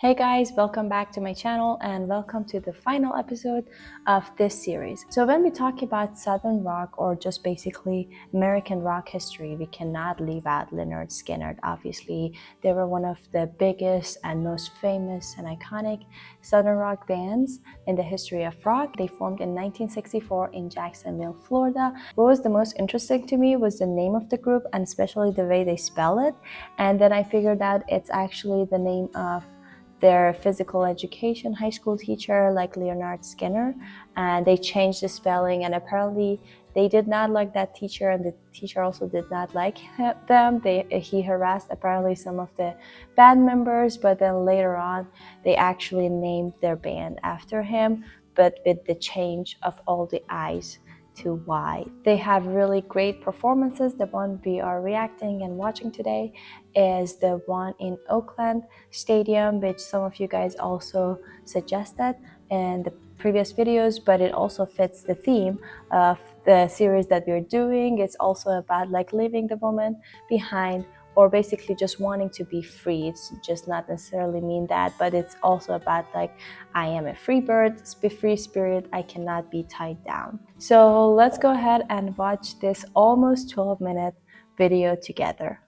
Hey guys, welcome back to my channel and welcome to the final episode of this series. So when we talk about Southern rock or just basically American rock history, we cannot leave out Lynyrd Skynyrd. Obviously, they were one of the biggest and most famous and iconic Southern rock bands in the history of rock. They formed in 1964 in Jacksonville, Florida. What was the most interesting to me was the name of the group and especially the way they spell it. And then I figured out it's actually the name of their physical education high school teacher, like Lynyrd Skynyrd, and they changed the spelling, and apparently they did not like that teacher, and the teacher also did not like them. He harassed apparently some of the band members, but then later on they actually named their band after him, but with the change of all the I's to Y. They have really great performances. The one we are reacting and watching today is the one in Oakland Stadium, which some of you guys also suggested in the previous videos, but it also fits the theme of the series that we're doing. It's also about like leaving the moment behind, or basically just wanting to be free. It's just not necessarily mean that, but it's also about like, I am a free bird, free spirit, I cannot be tied down. So let's go ahead and watch this almost 12-minute video together.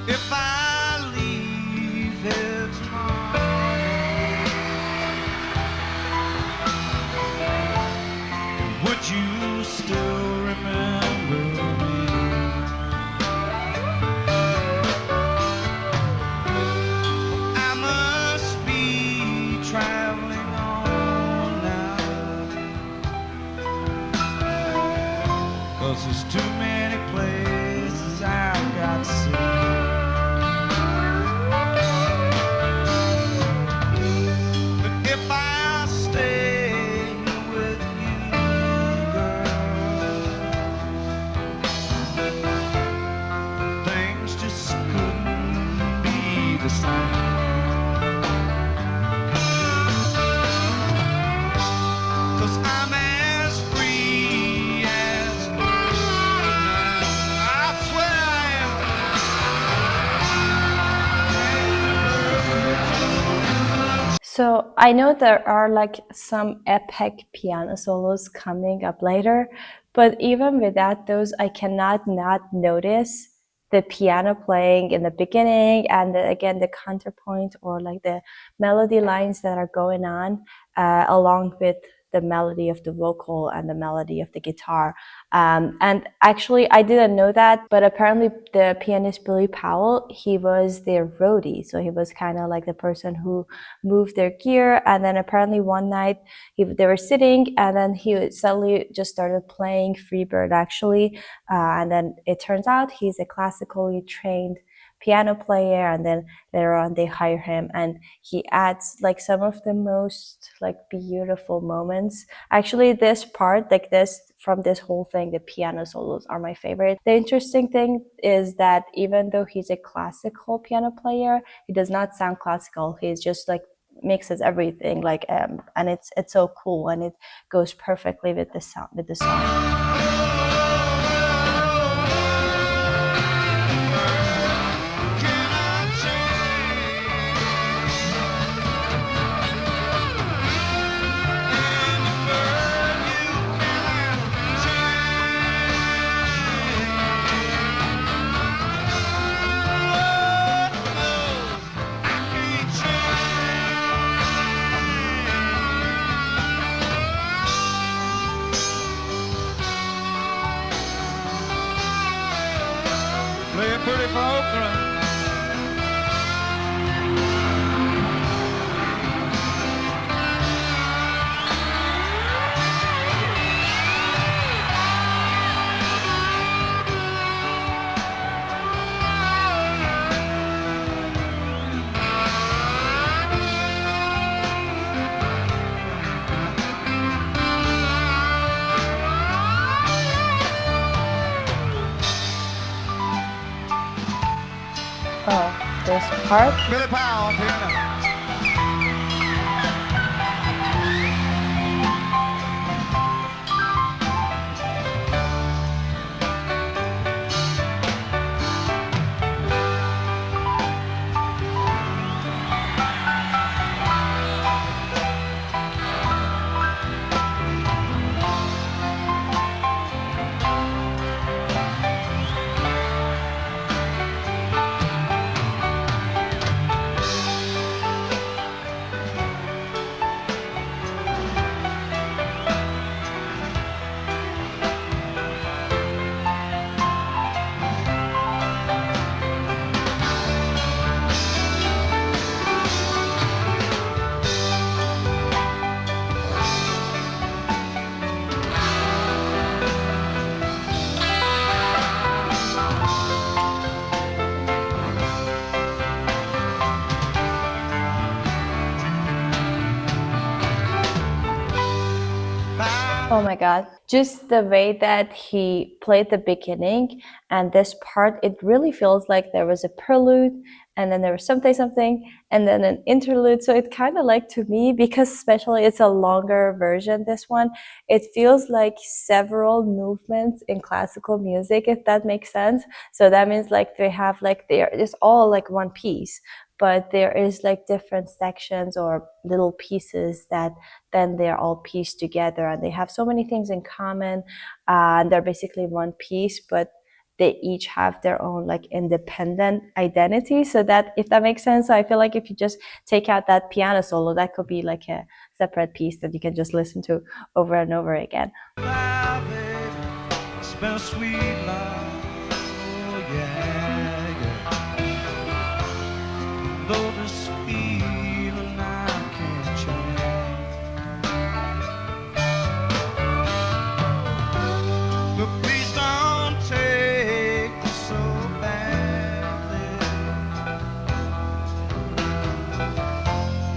If I leave here tomorrow, would you still remember me? I must be traveling on now, 'cause there's too many places I've got to see. If I stay with you, girl, things just couldn't be the same. 'Cause I'm as free as a bird. I swear I am. So I know there are like some epic piano solos coming up later, but even without those, I cannot not notice the piano playing in the beginning, and again the counterpoint or like the melody lines that are going on along with the melody of the vocal and the melody of the guitar. And actually I didn't know that, but apparently the pianist Billy Powell, he was their roadie, so he was kind of like the person who moved their gear. And then apparently one night they were sitting, and then he suddenly just started playing Freebird actually, and then it turns out he's a classically trained piano player, and then later on they hire him and he adds like some of the most like beautiful moments. Actually this part, like this, from this whole thing, the piano solos are my favorite. The interesting thing is that even though he's a classical piano player, he does not sound classical. He's just like mixes everything, like and it's so cool, and it goes perfectly with the sound, with the song. this part. Billy Powell on piano. Oh my God, just the way that he played the beginning and this part, it really feels like there was a prelude and then there was something and then an interlude. So it kind of like, to me, because especially it's a longer version, this one, it feels like several movements in classical music, if that makes sense. So that means like they have like, it's all like one piece, but there is like different sections or little pieces that then they're all pieced together and they have so many things in common, and they're basically one piece, but they each have their own like independent identity. So that, if that makes sense, so I feel like if you just take out that piano solo, that could be like a separate piece that you can just listen to over and over again. It's been a sweet life, oh yeah, yeah. Though this feeling I can't change, but please don't take this so badly,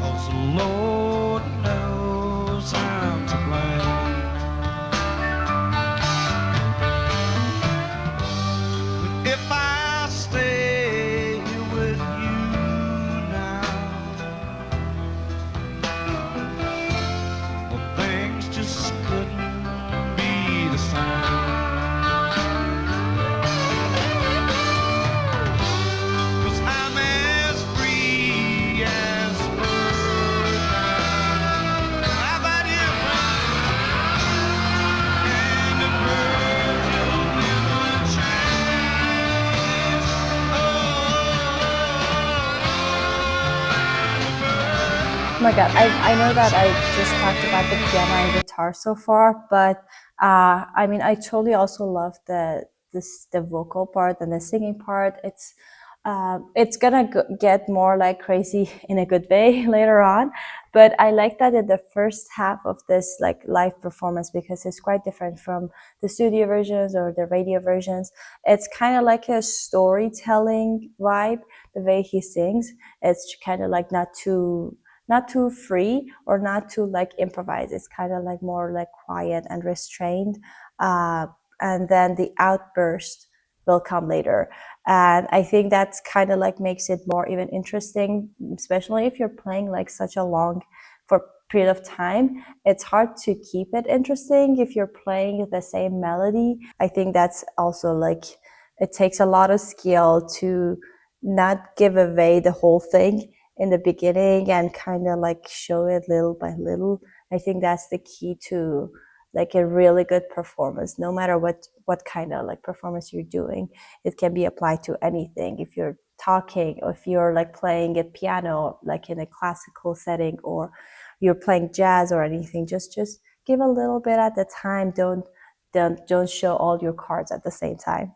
'cause the Lord knows I'm to blame. If I stay here with you now, well, things just couldn't be the same. 'Cause I'm as free as a bird now. How about you, and the bird will never change. Oh my God, I know that I just talked about the piano and guitar so far, but I mean, I totally also love the vocal part and the singing part. It's gonna get more like crazy in a good way later on, but I like that in the first half of this like live performance, because it's quite different from the studio versions or the radio versions. It's kind of like a storytelling vibe, the way he sings. It's kind of like not too free or not too like improvised. It's kind of like more like quiet and restrained, and then the outburst will come later. And I think that's kind of like makes it more even interesting, especially if you're playing like such a long for period of time. It's hard to keep it interesting if you're playing the same melody. I think that's also like, it takes a lot of skill to not give away the whole thing in the beginning and kind of like show it little by little. I think that's the key to like a really good performance, no matter what kind of like performance you're doing. It can be applied to anything. If you're talking, or if you're like playing a piano like in a classical setting, or you're playing jazz or anything, just give a little bit at a time. Don't show all your cards at the same time.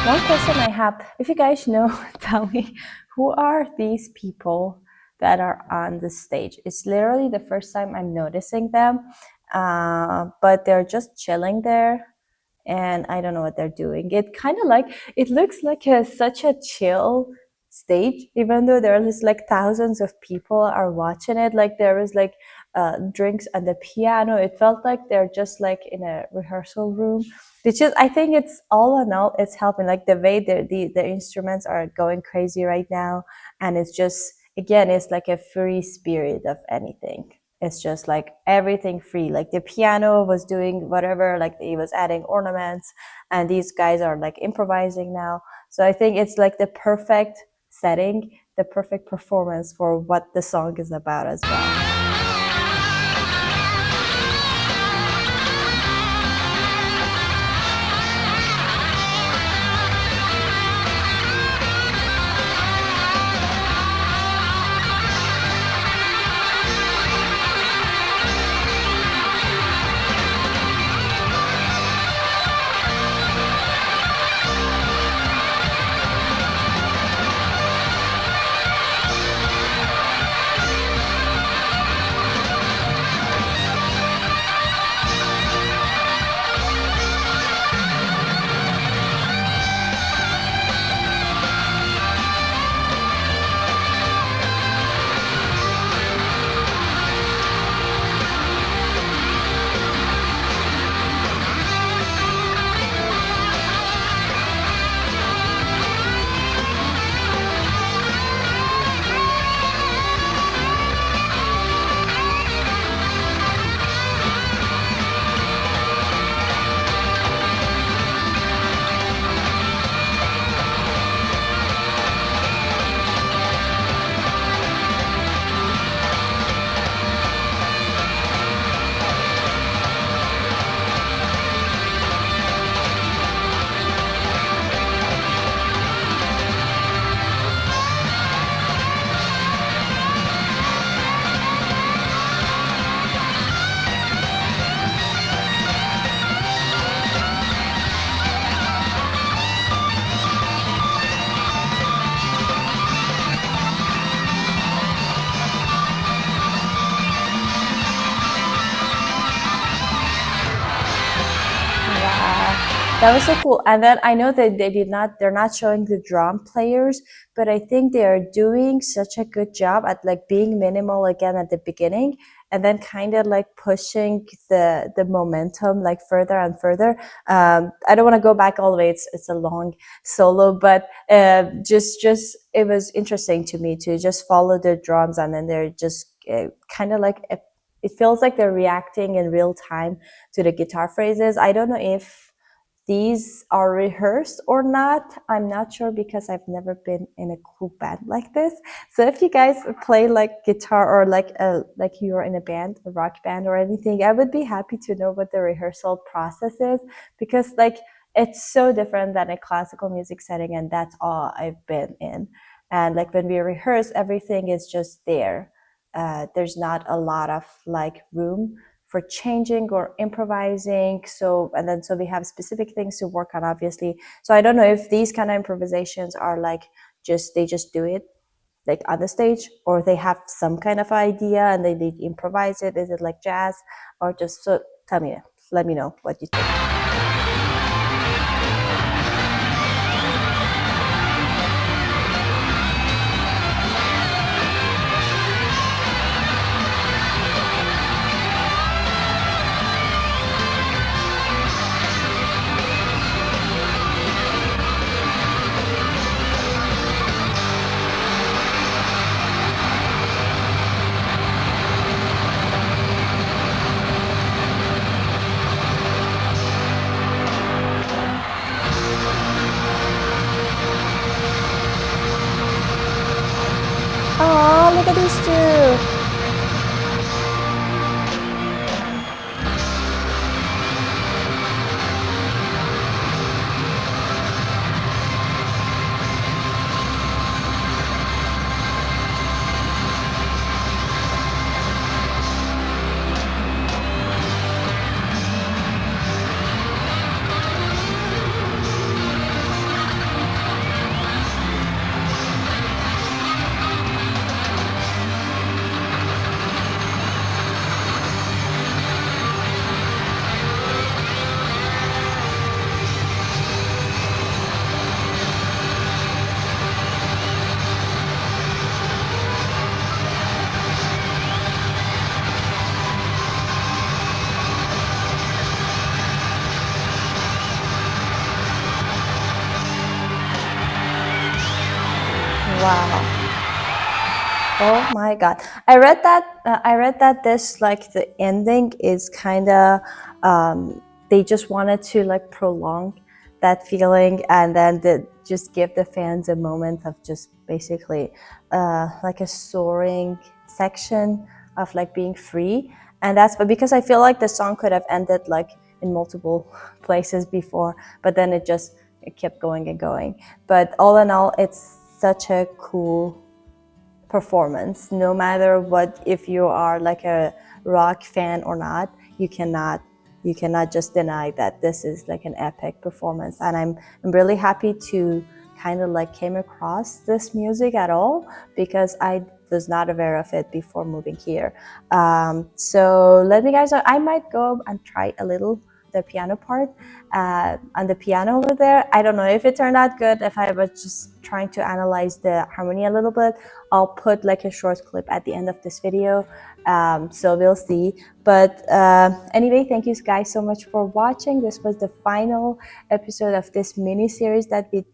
One question I have, if you guys know, tell me, who are these people that are on the stage? It's literally the first time I'm noticing them, but they're just chilling there, and I don't know what they're doing. It kind of like, it looks like such a chill stage, even though there is like thousands of people are watching it. Like there is like drinks on the piano. It felt like they're just like in a rehearsal room, which is, I think it's all in all, it's helping. Like the way the instruments are going crazy right now, and it's just, again, it's like a free spirit of anything. It's just like everything free. Like the piano was doing whatever, like it was adding ornaments, and these guys are like improvising now. So I think it's like the perfect setting, the perfect performance for what the song is about as well. That was so cool. And then I know that they're not showing the drum players, but I think they are doing such a good job at like being minimal again at the beginning, and then kind of like pushing the momentum like further and further. I don't want to go back all the way. It's a long solo, but just it was interesting to me to just follow the drums, and then they're just kind of like it feels like they're reacting in real time to the guitar phrases. I don't know if these are rehearsed or not. I'm not sure because I've never been in a cool band like this. So if you guys play like guitar or like you're in a band, a rock band or anything, I would be happy to know what the rehearsal process is, because like it's so different than a classical music setting, and that's all I've been in. And like when we rehearse, everything is just there. There's not a lot of like room for changing or improvising. So we have specific things to work on, obviously. So I don't know if these kind of improvisations are like they just do it like on the stage, or they have some kind of idea and they improvise it. Is it like jazz, or just, so let me know what you think. Oh, look at these two. Wow. Oh my God. I read that this like the ending is kind of they just wanted to like prolong that feeling and then just give the fans a moment of just basically like a soaring section of like being free. And that's but because I feel like the song could have ended like in multiple places before, but then it kept going and going. But all in all, it's such a cool performance. No matter what, if you are like a rock fan or not, you cannot just deny that this is like an epic performance. And I'm really happy to kind of like came across this music at all, because I was not aware of it before moving here. So let me guys know. I might go and try a little the piano part on the piano over there. I don't know if it turned out good. If I was just trying to analyze the harmony a little bit, I'll put like a short clip at the end of this video, so we'll see. But anyway, thank you guys so much for watching. This was the final episode of this mini series that we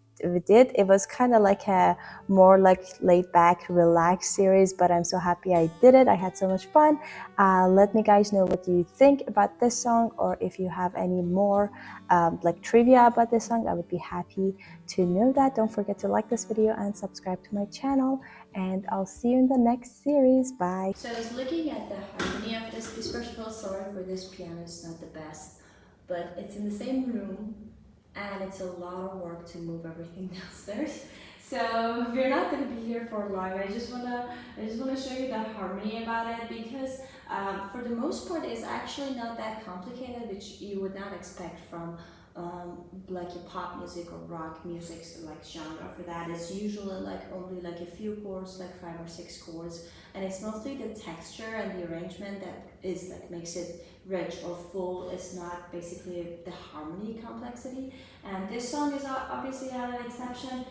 did. It was kind of like a more like laid back, relaxed series, but I'm so happy I did it. I had so much fun. Let me guys know what you think about this song, or if you have any more like trivia about this song. I would be happy to know that. Don't forget to like this video and subscribe to my channel, and I'll see you in the next series. Bye. So I was looking at the harmony of this piece. First of all, sorry for this piano, it's not the best, but it's in the same room and it's a lot of work to move everything downstairs. So we're not going to be here for long. I just wanna show you the harmony about it, because for the most part it's actually not that complicated, which you would not expect from like a pop music or rock music like genre. For that, it's usually like only like a few chords, like 5 or 6 chords, and it's mostly the texture and the arrangement that is like makes it rich or full. It's not basically the harmony complexity, and this song is obviously not an exception.